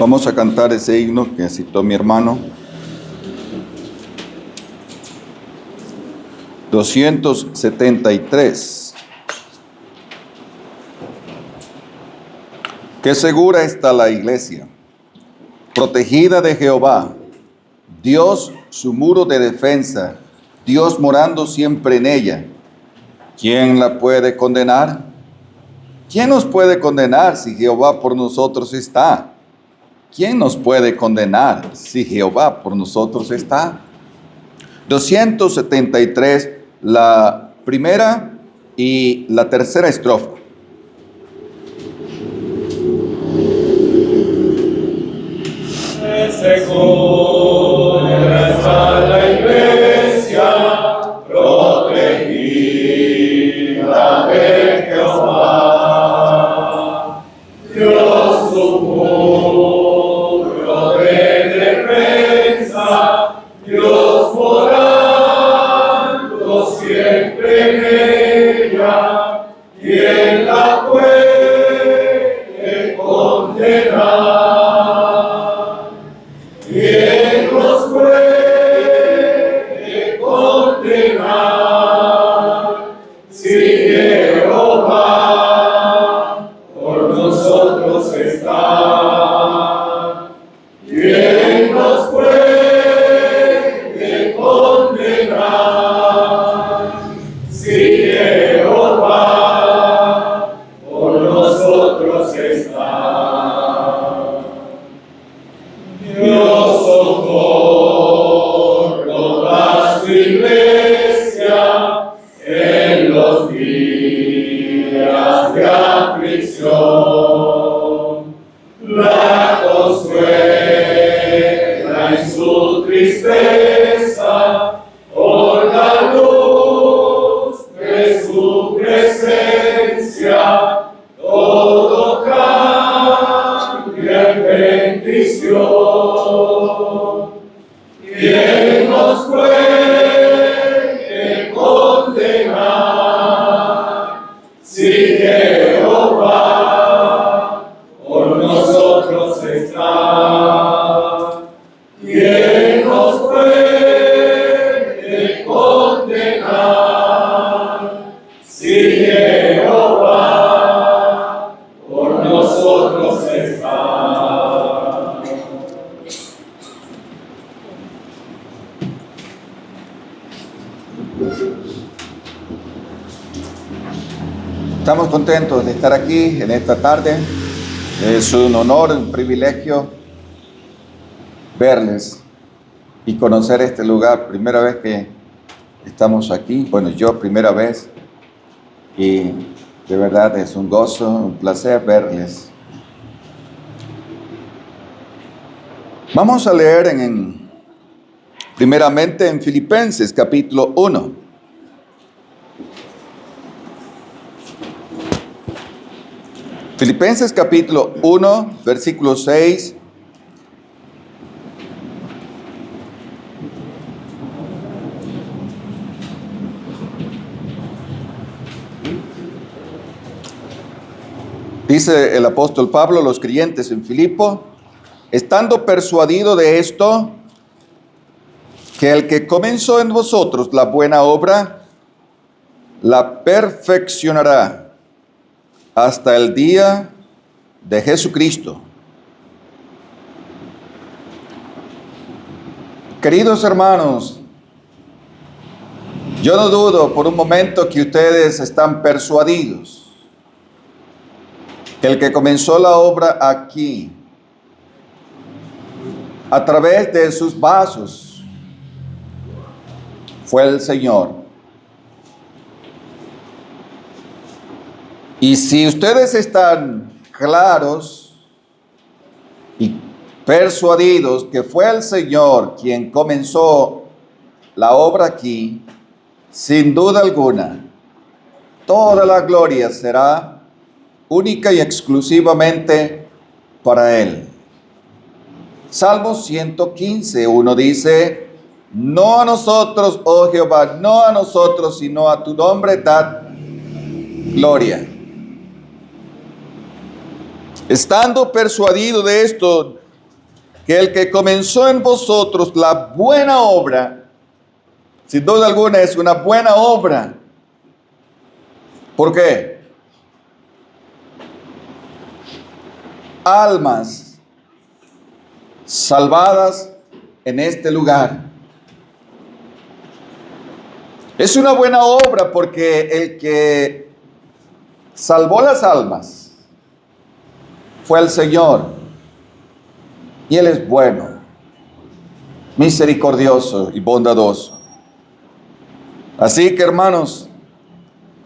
Vamos a cantar ese himno que citó mi hermano. 273. Qué segura está la iglesia, protegida de Jehová, Dios su muro de defensa, Dios morando siempre en ella. ¿Quién la puede condenar? ¿Quién nos puede condenar si Jehová por nosotros está? ¿Quién nos puede condenar si Jehová por nosotros está? 273, la primera y la tercera estrofa. Segura está la iglesia, protegida de Jehová, Dios su muro de defensa, Dios morando siempre en ella, ¿quién la puede condenar? ¿Quién nos puede condenar si Jehová por nosotros está? ¿Quién nos puede condenar si Jehová por nosotros está? Dios socorra su iglesia en los días de aflicción, la consuela en su tristeza, por la luz de su presencia, todo cambia en bendición. ¿Quién nos puede condenar si Jehová por nosotros está? ¿Quién nos puede condenar si Jehová por nosotros está? Estamos contentos de estar aquí en esta tarde. Es un honor, un privilegio verles y conocer este lugar. Primera vez que estamos aquí, bueno, yo primera vez, y de verdad es un gozo, un placer verles. Vamos a leer primeramente en Filipenses capítulo 1. Filipenses capítulo 1, versículo 6. Dice el apóstol Pablo a los creyentes en Filipo: estando persuadido de esto, que el que comenzó en vosotros la buena obra, la perfeccionará hasta el día de Jesucristo. Queridos hermanos, yo no dudo por un momento que ustedes están persuadidos que el que comenzó la obra aquí, a través de sus vasos, fue el Señor. Y si ustedes están claros y persuadidos que fue el Señor quien comenzó la obra aquí, sin duda alguna, toda la gloria será única y exclusivamente para Él. Salmo 115, 1 dice: no a nosotros, oh Jehová, no a nosotros, sino a tu nombre dad gloria. Estando persuadido de esto, que el que comenzó en vosotros la buena obra, sin duda alguna es una buena obra. ¿Por qué? Almas salvadas en este lugar. Es una buena obra porque el que salvó las almas fue el Señor. Y Él es bueno, misericordioso y bondadoso. Así que, hermanos,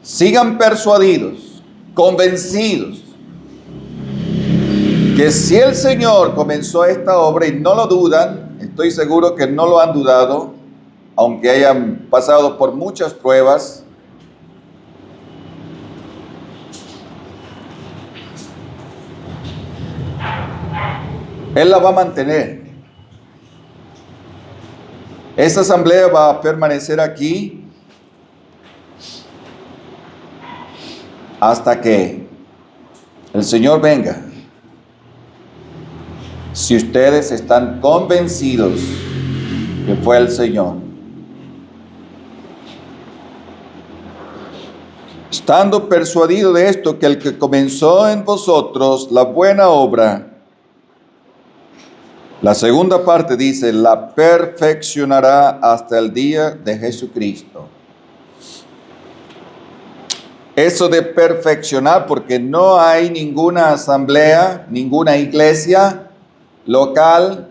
sigan persuadidos, convencidos, que si el Señor comenzó esta obra y no lo dudan, estoy seguro que no lo han dudado, aunque hayan pasado por muchas pruebas, Él la va a mantener. Esta asamblea va a permanecer aquí hasta que el Señor venga. Si ustedes están convencidos que fue el Señor. Estando persuadido de esto, que el que comenzó en vosotros la buena obra, la segunda parte dice, la perfeccionará hasta el día de Jesucristo. Eso de perfeccionar, porque no hay ninguna asamblea, ninguna iglesia local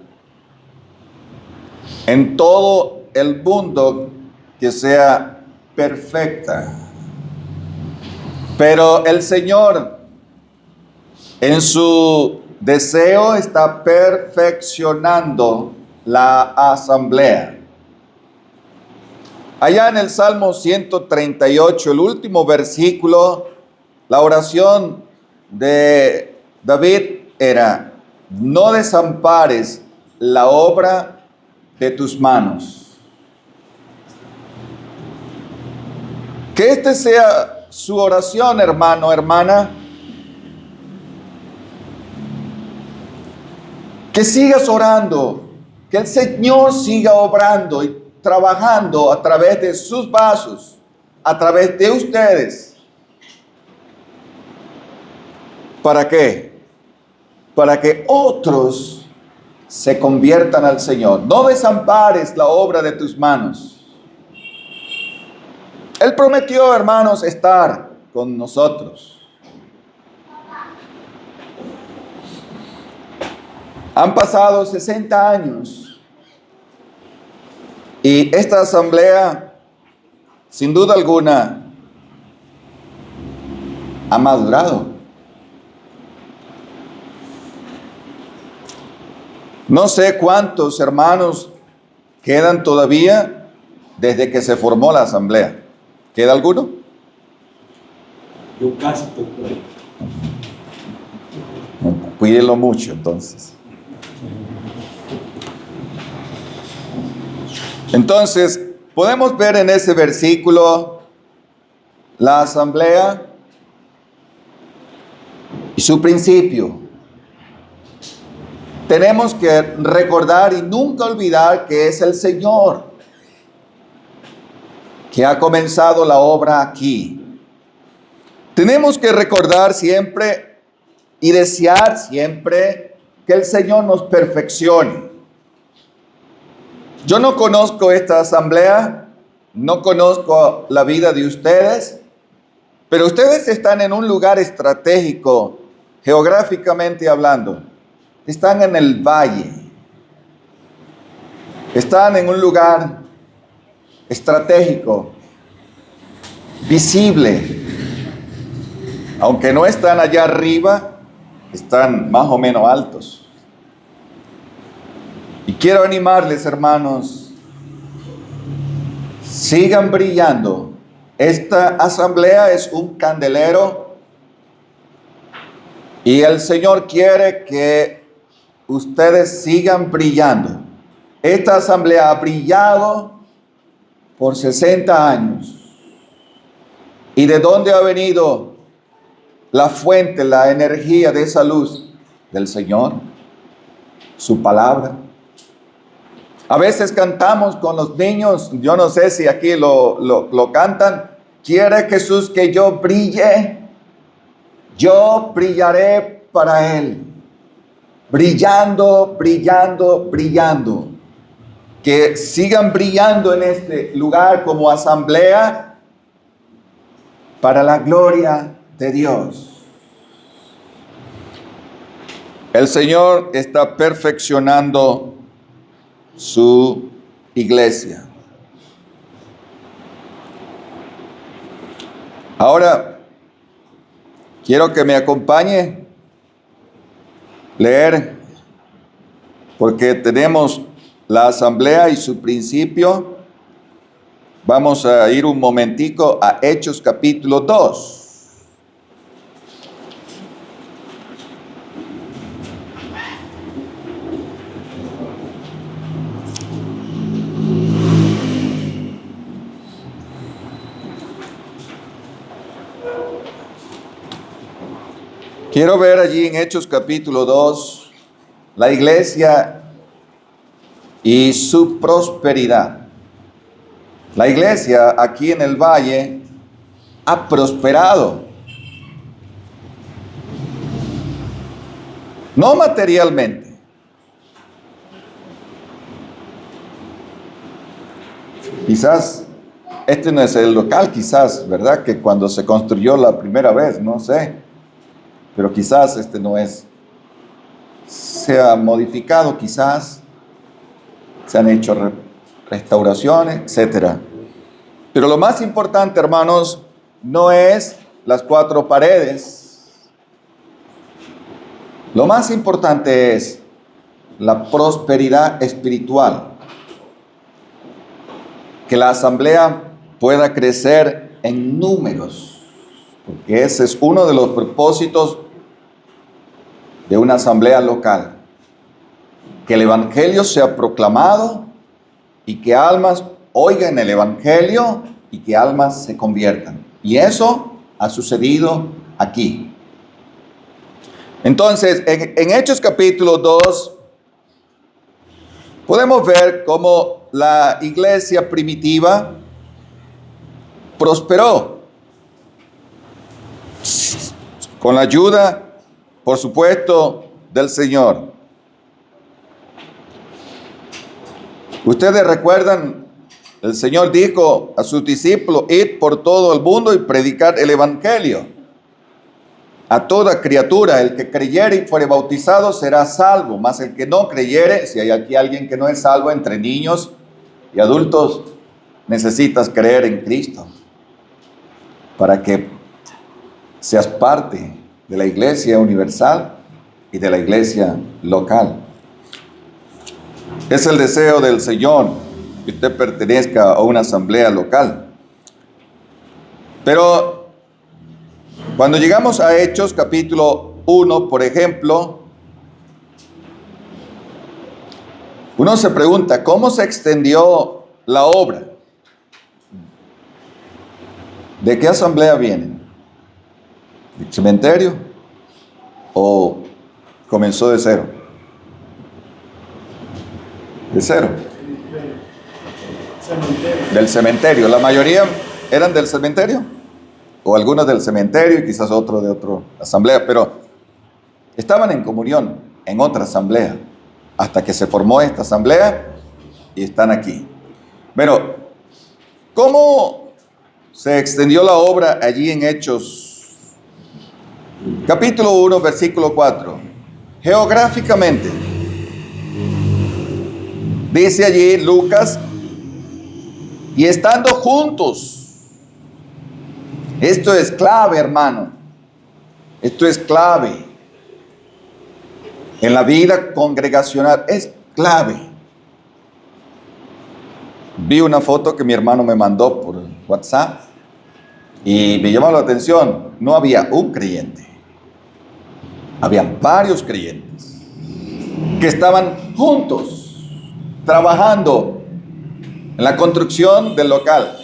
en todo el mundo que sea perfecta. Pero el Señor, en su deseo, está perfeccionando la asamblea. Allá en el Salmo 138, el último versículo, la oración de David era: no desampares la obra de tus manos. Que este sea su oración, hermano, hermana. Que sigas orando, que el Señor siga obrando y trabajando a través de sus vasos, a través de ustedes. ¿Para qué? Para que otros se conviertan al Señor. No desampares la obra de tus manos. Él prometió, hermanos, estar con nosotros. Han pasado 60 años y esta asamblea, sin duda alguna, ha madurado. No sé cuántos hermanos quedan todavía desde que se formó la asamblea. ¿Queda alguno? Yo casi estoy por ahí. Cuídenlo mucho, entonces. Entonces, podemos ver en ese versículo la asamblea y su principio. Tenemos que recordar y nunca olvidar que es el Señor que ha comenzado la obra aquí. Tenemos que recordar siempre y desear siempre que el Señor nos perfeccione. Yo no conozco esta asamblea, no conozco la vida de ustedes, pero ustedes están en un lugar estratégico, geográficamente hablando. Están en el valle. Están en un lugar estratégico, visible. Aunque no están allá arriba, están más o menos altos. Y quiero animarles, hermanos, sigan brillando. Esta asamblea es un candelero y el Señor quiere que ustedes sigan brillando. Esta asamblea ha brillado por 60 años. ¿Y de dónde ha venido la fuente, la energía de esa luz? Del Señor. su palabra. A veces cantamos con los niños, yo no sé si aquí lo cantan. ¿Quiere Jesús que yo brille? Yo brillaré para Él. Brillando, brillando, brillando. Que sigan brillando en este lugar como asamblea para la gloria de Dios. El Señor está perfeccionando su iglesia. Ahora, quiero que me acompañe a leer, porque tenemos la asamblea y su principio. Vamos a ir un momentico a Hechos capítulo 2. Quiero ver allí en Hechos capítulo 2 la iglesia y su prosperidad. La iglesia aquí en el valle ha prosperado. No materialmente. Quizás este no es el local, quizás, ¿verdad? Que cuando se construyó la primera vez, no sé. Pero quizás este no es. Se ha modificado, quizás. Se han hecho restauraciones, etc. Pero lo más importante, hermanos, no es las cuatro paredes. Lo más importante es la prosperidad espiritual. Que la asamblea pueda crecer en números. Porque ese es uno de los propósitos de una asamblea local. Que el evangelio sea proclamado y que almas oigan el evangelio y que almas se conviertan. Y eso ha sucedido aquí. Entonces, en Hechos capítulo 2, podemos ver cómo la iglesia primitiva prosperó. Con la ayuda, por supuesto, del Señor. Ustedes recuerdan, el Señor dijo a sus discípulos: id por todo el mundo y predicar el evangelio a toda criatura. El que creyere y fuere bautizado será salvo, mas el que no creyere, si hay aquí alguien que no es salvo entre niños y adultos, necesitas creer en Cristo para que seas parte de la iglesia universal y de la iglesia local. Es el deseo del Señor que usted pertenezca a una asamblea local. Pero cuando llegamos a Hechos capítulo 1, por ejemplo, uno se pregunta, ¿cómo se extendió la obra? ¿De qué asamblea vienen? ¿Del cementerio? ¿O comenzó de cero? De cero. Del cementerio. La mayoría eran del cementerio. O algunos del cementerio y quizás otro de otra asamblea. Pero estaban en comunión en otra asamblea. Hasta que se formó esta asamblea y están aquí. Pero, ¿cómo se extendió la obra allí en Hechos? Capítulo 1, versículo 4. Geográficamente. Dice allí Lucas, y estando juntos. Esto es clave, hermano. Esto es clave. En la vida congregacional es clave. Vi una foto que mi hermano me mandó por WhatsApp y me llamó la atención. No había un creyente. Había varios creyentes que estaban juntos trabajando en la construcción del local.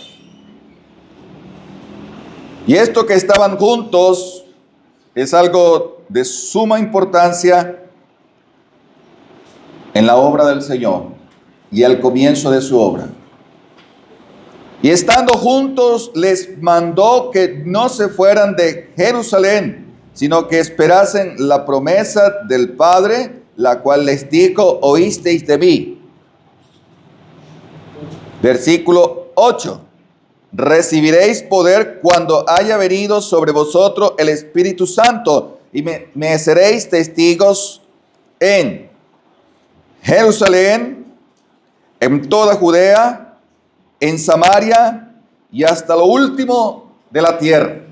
Y esto que estaban juntos es algo de suma importancia en la obra del Señor y al comienzo de su obra. Y estando juntos, les mandó que no se fueran de Jerusalén, sino que esperasen la promesa del Padre, la cual les dijo: oísteis de mí. Versículo 8. Recibiréis poder cuando haya venido sobre vosotros el Espíritu Santo, y me seréis testigos en Jerusalén, en toda Judea, en Samaria y hasta lo último de la tierra.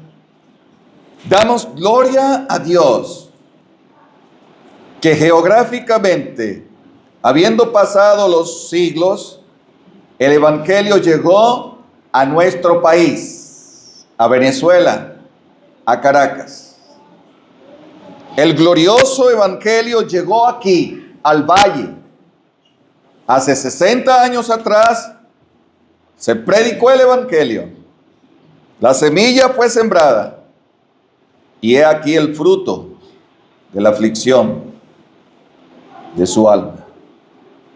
Damos gloria a Dios que geográficamente, habiendo pasado los siglos, el Evangelio llegó a nuestro país, a Venezuela, a Caracas. El glorioso Evangelio llegó aquí, al valle. Hace 60 años atrás se predicó el Evangelio. La semilla fue sembrada. Y he aquí el fruto de la aflicción de su alma.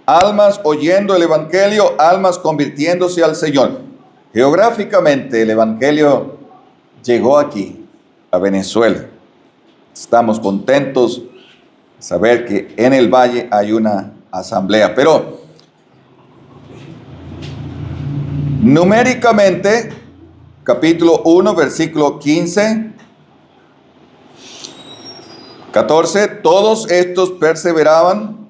Almas oyendo el Evangelio, almas convirtiéndose al Señor. Geográficamente el Evangelio llegó aquí, a Venezuela. Estamos contentos de saber que en el valle hay una asamblea. Pero numéricamente, capítulo 1, versículo 15, 14, todos estos perseveraban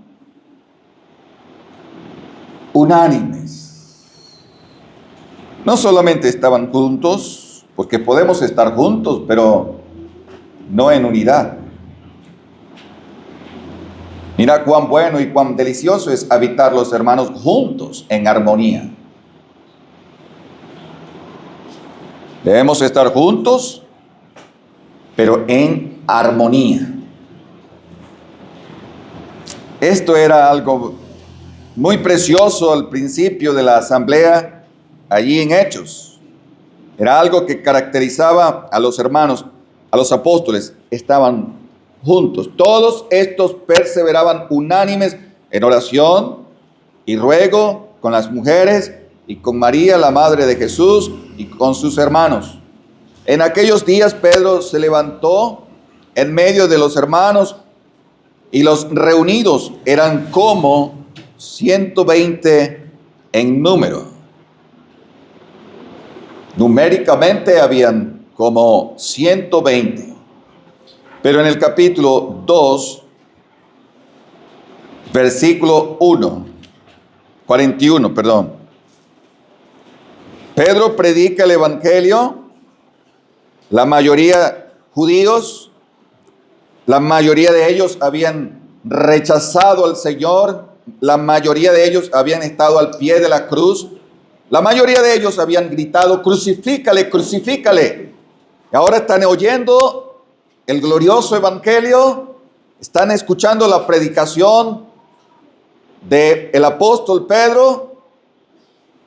unánimes. No solamente estaban juntos, porque podemos estar juntos, pero no en unidad. Mira cuán bueno y cuán delicioso es habitar los hermanos juntos en armonía. Debemos estar juntos, pero en armonía. Esto era algo muy precioso al principio de la asamblea allí en Hechos. Era algo que caracterizaba a los hermanos, a los apóstoles. Estaban juntos. Todos estos perseveraban unánimes en oración y ruego con las mujeres y con María, la madre de Jesús, y con sus hermanos. En aquellos días Pedro se levantó en medio de los hermanos, y los reunidos eran como 120 en número. Numéricamente habían como 120. Pero en el capítulo 2, versículo 41, Pedro predica el Evangelio. La mayoría judíos, la mayoría de ellos habían rechazado al Señor. La mayoría de ellos habían estado al pie de la cruz. La mayoría de ellos habían gritado: crucifícale, crucifícale. Y ahora están oyendo el glorioso Evangelio. Están escuchando la predicación del apóstol Pedro.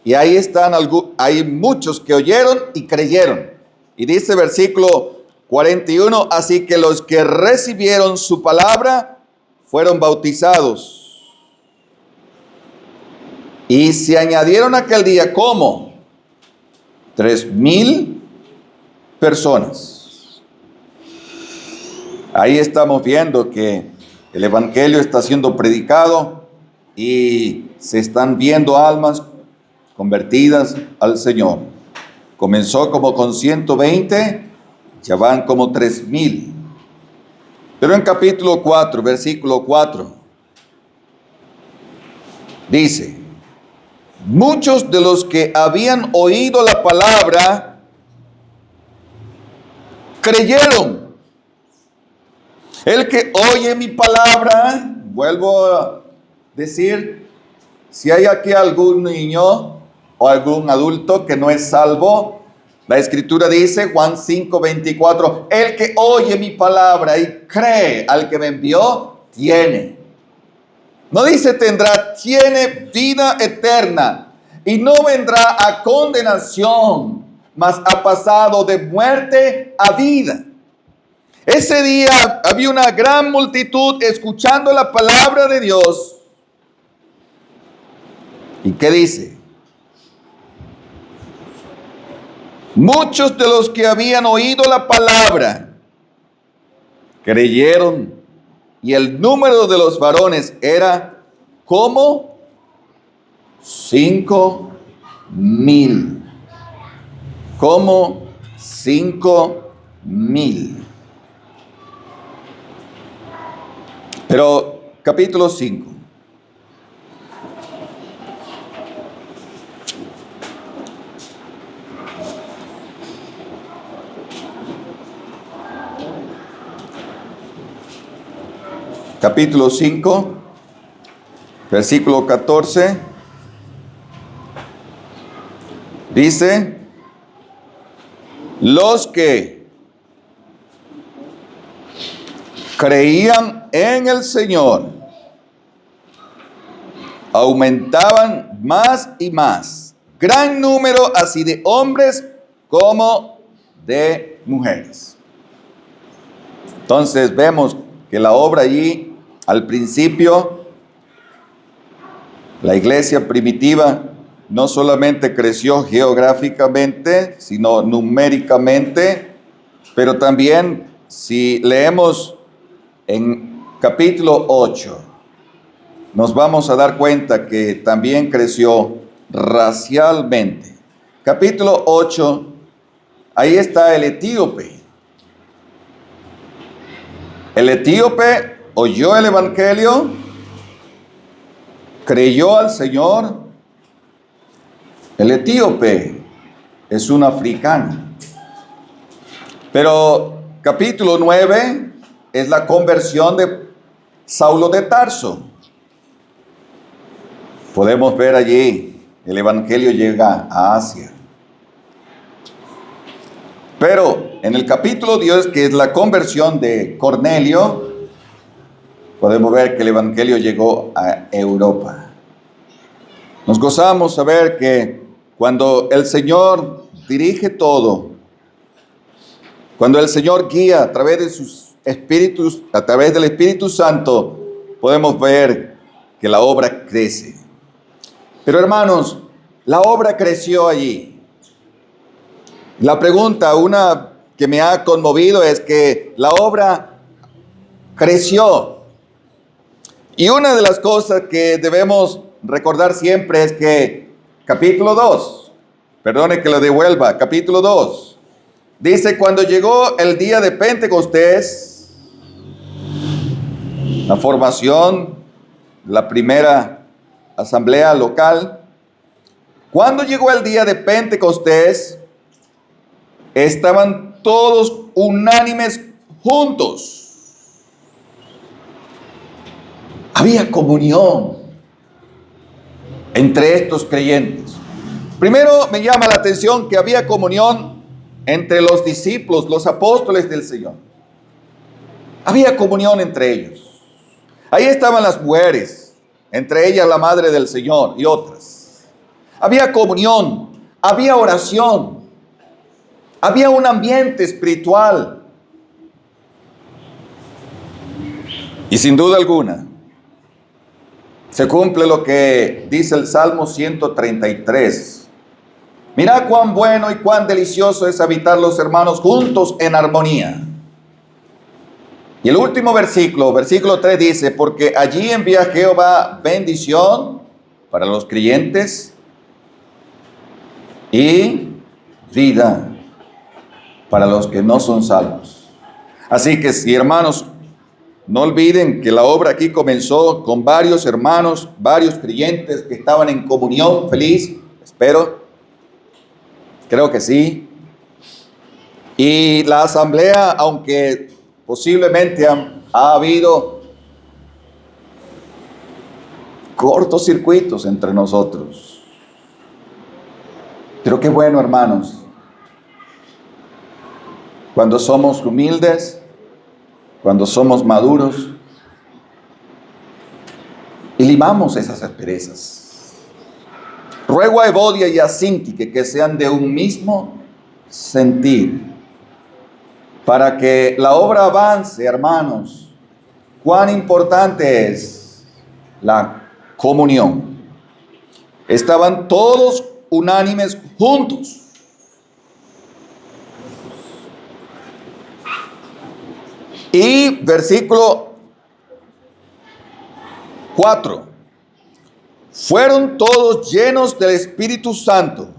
Y ahí están, hay muchos que oyeron y creyeron. Y dice versículo 41, así que los que recibieron su palabra fueron bautizados. Y se añadieron aquel día, ¿cómo? 3,000 personas. Ahí estamos viendo que el Evangelio está siendo predicado y se están viendo almas convertidas al Señor. Comenzó como con 120, ya van como 3,000. Pero en capítulo 4, versículo 4, dice: muchos de los que habían oído la palabra creyeron. El que oye mi palabra, vuelvo a decir, si hay aquí algún niño o algún adulto que no es salvo, la Escritura dice, Juan 5:24, el que oye mi palabra y cree al que me envió, tiene. No dice tendrá, tiene vida eterna y no vendrá a condenación, mas ha pasado de muerte a vida. Ese día había una gran multitud escuchando la palabra de Dios ¿Y qué dice? Muchos de los que habían oído la palabra creyeron, y el número de los varones era como 5,000. Como 5,000. Pero capítulo 5. Capítulo 5, versículo 14. Dice: los que creían en el Señor aumentaban más y más, gran número así de hombres como de mujeres. Entonces vemos que la obra allí, al principio, la iglesia primitiva no solamente creció geográficamente, sino numéricamente, pero también si leemos en capítulo 8, nos vamos a dar cuenta que también creció racialmente. Capítulo 8, ahí está el etíope. El etíope oyó el evangelio, creyó al Señor. El etíope es un africano. Pero capítulo 9 es la conversión de Saulo de Tarso. Podemos ver allí, el evangelio llega a Asia. Pero en el capítulo 10, que es la conversión de Cornelio, podemos ver que el evangelio llegó a Europa. Nos gozamos saber que cuando el Señor dirige todo, cuando el Señor guía a través de sus espíritus, a través del Espíritu Santo, podemos ver que la obra crece. Pero hermanos, la obra creció allí. La pregunta, una que me ha conmovido, es que la obra creció. Y una de las cosas que debemos recordar siempre es que capítulo 2, perdone que lo devuelva, capítulo 2, dice: cuando llegó el día de Pentecostés, la formación, la primera asamblea local, cuando llegó el día de Pentecostés, estaban todos unánimes juntos. Había comunión entre estos creyentes. Primero me llama la atención que había comunión entre los discípulos, los apóstoles del Señor. Había comunión entre ellos. Ahí estaban las mujeres, entre ellas la madre del Señor y otras. Había comunión, había oración, había un ambiente espiritual. Y sin duda alguna, se cumple lo que dice el Salmo 133. Mirad cuán bueno y cuán delicioso es habitar los hermanos juntos en armonía. Y el último versículo, versículo 3 dice: porque allí envía Jehová bendición para los creyentes y vida para los que no son salvos. Así que si, hermanos, no olviden que la obra aquí comenzó con varios hermanos, varios creyentes que estaban en comunión feliz, espero, creo que sí. Y la asamblea, aunque posiblemente ha habido cortocircuitos entre nosotros, pero qué bueno, hermanos, cuando somos humildes, cuando somos maduros y limamos esas asperezas. Ruego a Evodia y a Síntique que sean de un mismo sentir, para que la obra avance, hermanos. Cuán importante es la comunión. estaban todos unánimes juntos. Y versículo 4. Fueron todos llenos del Espíritu Santo.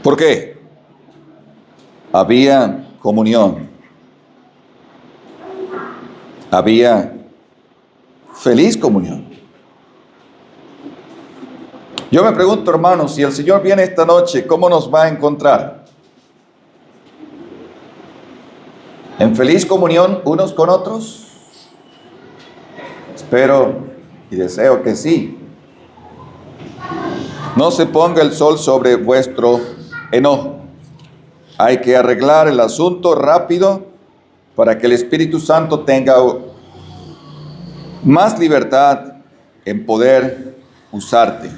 ¿Por qué? Había comunión. Había feliz comunión. Yo me pregunto, hermanos, si el Señor viene esta noche, ¿cómo nos va a encontrar? ¿En feliz comunión unos con otros? Espero y deseo que sí. No se ponga el sol sobre vuestro enojo. Hay que arreglar el asunto rápido para que el Espíritu Santo tenga más libertad en poder usarte.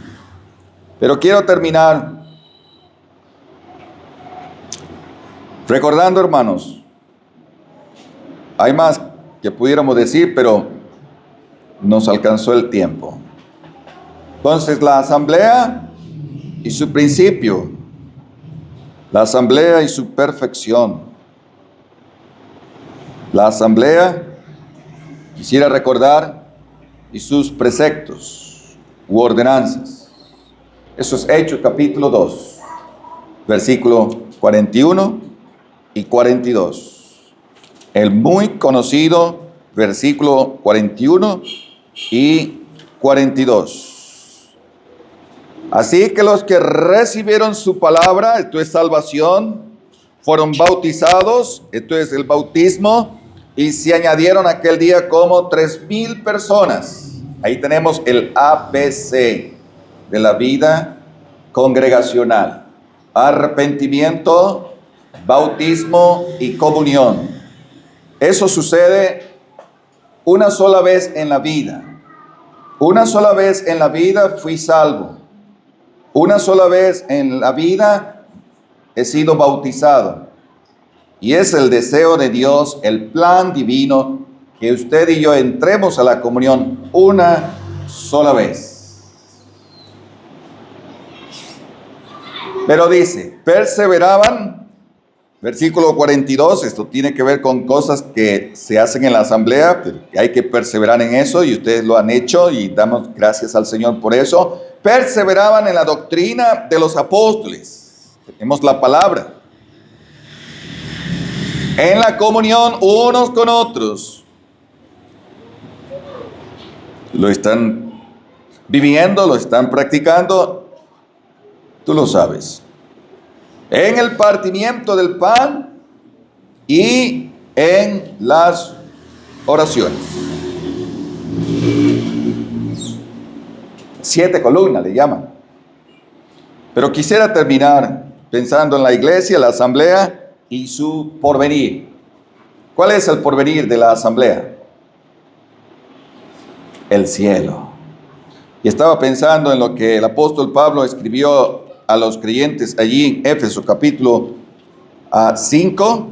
Pero quiero terminar recordando, hermanos, hay más que pudiéramos decir, pero nos alcanzó el tiempo. Entonces, la asamblea y su principio, la asamblea y su perfección. La asamblea, quisiera recordar, y sus preceptos u ordenanzas. Eso es Hechos capítulo 2, versículo 41 y 42. El muy conocido versículo 41 y 42. Así que los que recibieron su palabra, esto es salvación, fueron bautizados, esto es el bautismo, y se añadieron aquel día como 3,000 personas. Ahí tenemos el ABC de la vida congregacional: arrepentimiento, bautismo y comunión. Eso sucede una sola vez en la vida. Una sola vez en la vida fui salvo. Una sola vez en la vida he sido bautizado. Y es el deseo de Dios, el plan divino, que usted y yo entremos a la comunión una sola vez. Pero dice, perseveraban. Versículo 42, esto tiene que ver con cosas que se hacen en la asamblea, pero hay que perseverar en eso, y ustedes lo han hecho, y damos gracias al Señor por eso. Perseveraban en la doctrina de los apóstoles. Tenemos la palabra. En la comunión unos con otros. Lo están viviendo, lo están practicando. Tú lo sabes. En el partimiento del pan y en las oraciones. 7 columnas le llaman. Pero quisiera terminar pensando en la iglesia, la asamblea y su porvenir. ¿Cuál es el porvenir de la asamblea? El cielo. Y estaba pensando en lo que el apóstol Pablo escribió a los creyentes allí en Éfeso capítulo 5.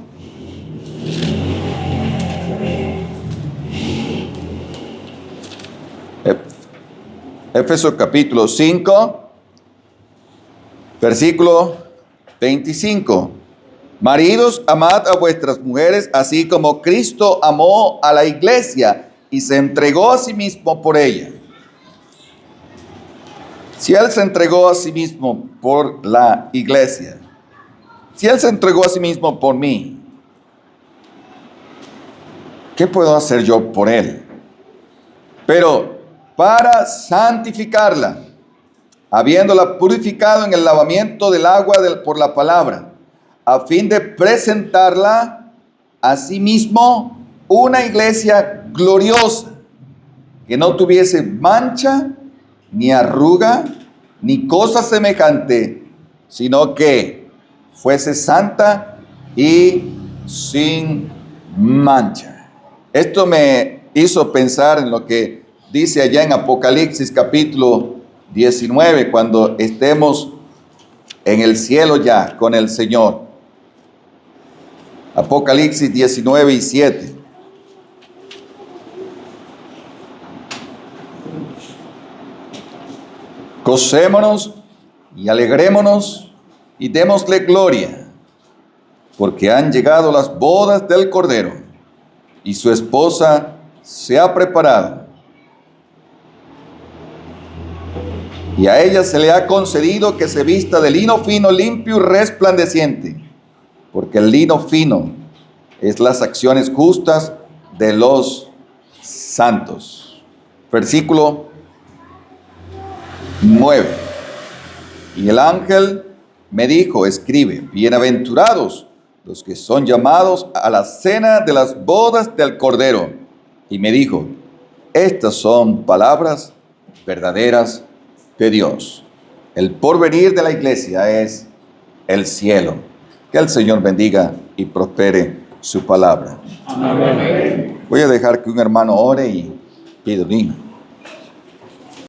Éfeso capítulo 5, versículo 25. Maridos, amad a vuestras mujeres, así como Cristo amó a la iglesia y se entregó a sí mismo por ella. Si Él se entregó a sí mismo por la iglesia, si Él se entregó a sí mismo por mí, ¿qué puedo hacer yo por Él? Pero para santificarla, habiéndola purificado en el lavamiento del agua por la palabra, a fin de presentarla a sí mismo una iglesia gloriosa, que no tuviese mancha, ni arruga, ni cosa semejante, sino que fuese santa y sin mancha. Esto me hizo pensar en lo que dice allá en Apocalipsis capítulo 19, cuando estemos en el cielo ya con el Señor. Apocalipsis 19 y 7. Gocémonos y alegrémonos y démosle gloria, porque han llegado las bodas del Cordero, y su esposa se ha preparado. Y a ella se le ha concedido que se vista de lino fino, limpio y resplandeciente, porque el lino fino es las acciones justas de los santos. Versículo 9. Y el ángel me dijo, escribe, bienaventurados los que son llamados a la cena de las bodas del Cordero. Y me dijo, estas son palabras verdaderas de Dios. El porvenir de la iglesia es el cielo. Que el Señor bendiga y prospere su palabra. Amén. Voy a dejar que un hermano ore y pido